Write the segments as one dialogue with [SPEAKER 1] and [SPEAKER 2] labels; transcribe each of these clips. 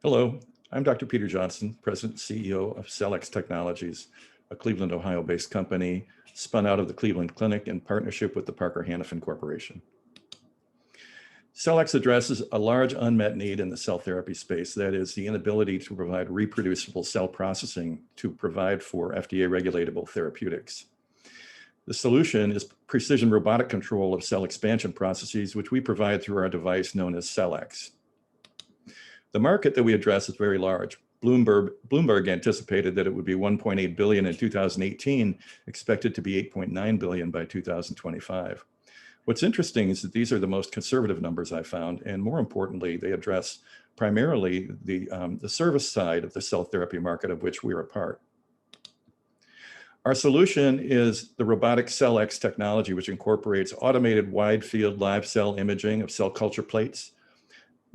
[SPEAKER 1] Hello, I'm Dr. Peter Johnson, President and CEO of Cellex Technologies, a Cleveland, Ohio-based company spun out of the Cleveland Clinic in partnership with the Parker-Hannifin Corporation. Cellex addresses a large unmet need in the cell therapy space, that is the inability to provide reproducible cell processing to provide for FDA-regulatable therapeutics. The solution is precision robotic control of cell expansion processes, which we provide through our device known as Cellex. The market that we address is very large. Bloomberg anticipated that it would be 1.8 billion in 2018, expected to be 8.9 billion by 2025. What's interesting is that these are the most conservative numbers I found, and more importantly, they address primarily the service side of the cell therapy market, of which we are a part. Our solution is the robotic Cellex technology, which incorporates automated wide field live cell imaging of cell culture plates,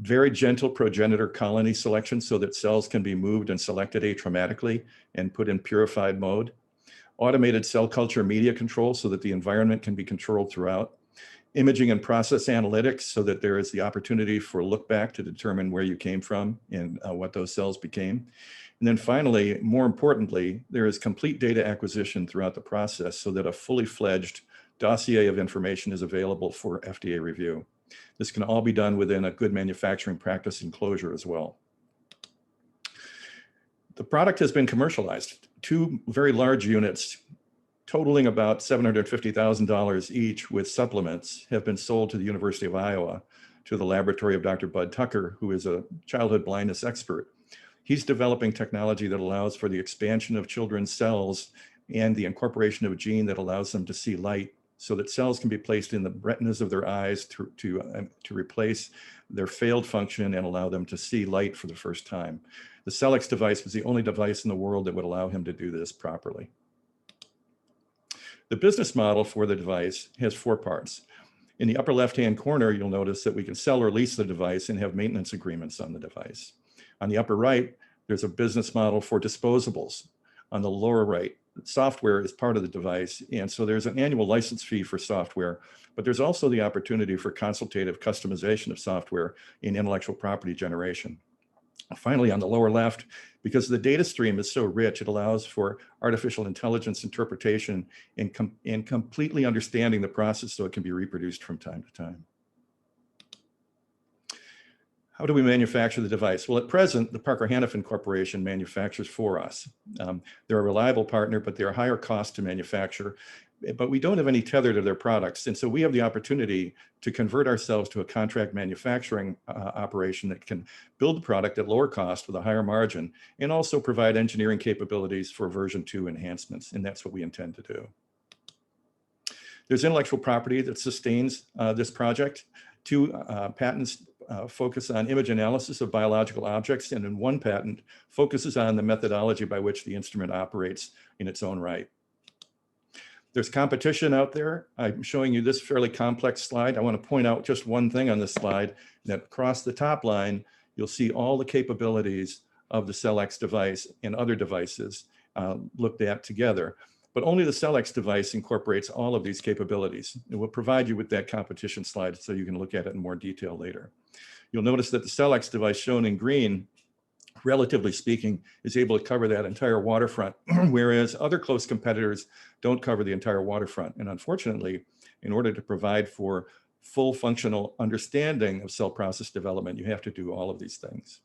[SPEAKER 1] very gentle progenitor colony selection so that cells can be moved and selected atraumatically and put in purified mode, automated cell culture media control so that the environment can be controlled throughout, imaging and process analytics so that there is the opportunity for look back to determine where you came from and what those cells became. And then finally, more importantly, there is complete data acquisition throughout the process so that a fully fledged dossier of information is available for FDA review. This can all be done within a good manufacturing practice enclosure as well. The product has been commercialized. Two very large units totaling about $750,000 each with supplements have been sold to the University of Iowa, to the laboratory of Dr. Bud Tucker, who is a childhood blindness expert. He's developing technology that allows for the expansion of children's cells and the incorporation of a gene that allows them to see light so that cells can be placed in the retinas of their eyes to replace their failed function and allow them to see light for the first time. The Cellex device was the only device in the world that would allow him to do this properly. The business model for the device has four parts. In the upper left-hand corner, you'll notice that we can sell or lease the device and have maintenance agreements on the device. On the upper right, there's a business model for disposables. On the lower right, software is part of the device, and so there's an annual license fee for software, but there's also the opportunity for consultative customization of software in intellectual property generation. Finally, on the lower left, because the data stream is so rich, it allows for artificial intelligence interpretation and completely understanding the process so it can be reproduced from time to time. How do we manufacture the device? Well, at present, the Parker-Hannifin Corporation manufactures for us. They're a reliable partner, but they're higher cost to manufacture, but we don't have any tether to their products. And so we have the opportunity to convert ourselves to a contract manufacturing operation that can build the product at lower cost with a higher margin and also provide engineering capabilities for version 2 enhancements. And that's what we intend to do. There's intellectual property that sustains this project. Two patents focus on image analysis of biological objects, and then one patent focuses on the methodology by which the instrument operates in its own right. There's competition out there. I'm showing you this fairly complex slide. I want to point out just one thing on this slide, that across the top line, you'll see all the capabilities of the Cellex device and other devices looked at together. But only the Cellex device incorporates all of these capabilities. It will provide you with that competition slide so you can look at it in more detail later. You'll notice that the Cellex device shown in green, relatively speaking, is able to cover that entire waterfront, whereas other close competitors don't cover the entire waterfront. And unfortunately, in order to provide for full functional understanding of cell process development, you have to do all of these things.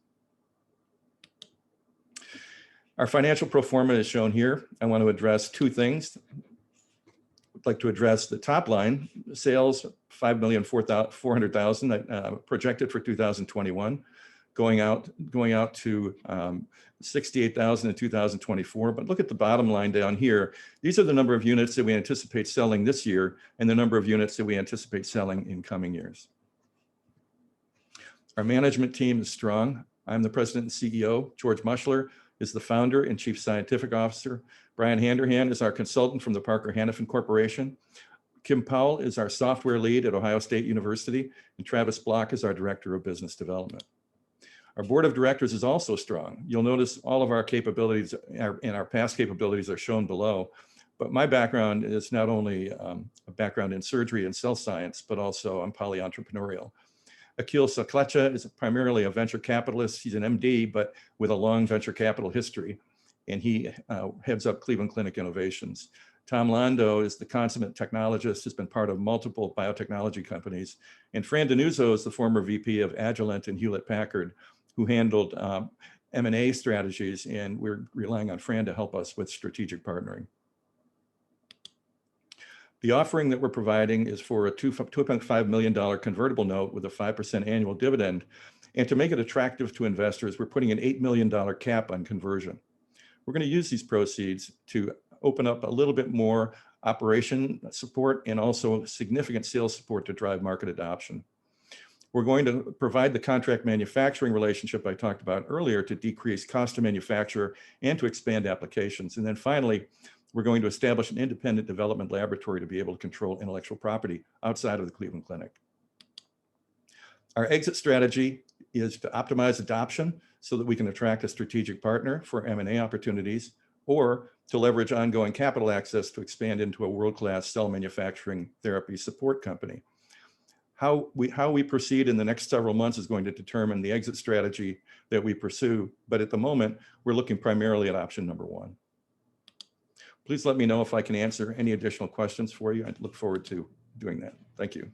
[SPEAKER 1] Our financial pro forma is shown here. I want to address two things. I'd like to address the top line, sales, 5,400,000 projected for 2021, going out to 68,000 in 2024. But look at the bottom line down here. These are the number of units that we anticipate selling this year and the number of units that we anticipate selling in coming years. Our management team is strong. I'm the president and CEO. George Mushler is the founder and chief scientific officer. Brian Handerhan is our consultant from the Parker-Hannifin Corporation. Kim Powell is our software lead at Ohio State University, and Travis Block is our director of business development. Our board of directors is also strong. You'll notice all of our capabilities and our past capabilities are shown below, but my background is not only a background in surgery and cell science, but also I'm poly-entrepreneurial. Akil Saklecha is primarily a venture capitalist. He's an MD, but with a long venture capital history, and he heads up Cleveland Clinic Innovations. Tom Londo is the consummate technologist, has been part of multiple biotechnology companies. And Fran Denuzzo is the former VP of Agilent and Hewlett Packard, who handled M&A strategies, and we're relying on Fran to help us with strategic partnering. The offering that we're providing is for a $2.5 million convertible note with a 5% annual dividend. And to make it attractive to investors, we're putting an $8 million cap on conversion. We're going to use these proceeds to open up a little bit more operation support and also significant sales support to drive market adoption. We're going to provide the contract manufacturing relationship I talked about earlier to decrease cost to manufacture and to expand applications. And then finally, we're going to establish an independent development laboratory to be able to control intellectual property outside of the Cleveland Clinic. Our exit strategy is to optimize adoption so that we can attract a strategic partner for M&A opportunities, or to leverage ongoing capital access to expand into a world-class cell manufacturing therapy support company. How we proceed in the next several months is going to determine the exit strategy that we pursue. But at the moment, we're looking primarily at option number one. Please let me know if I can answer any additional questions for you. I'd look forward to doing that. Thank you.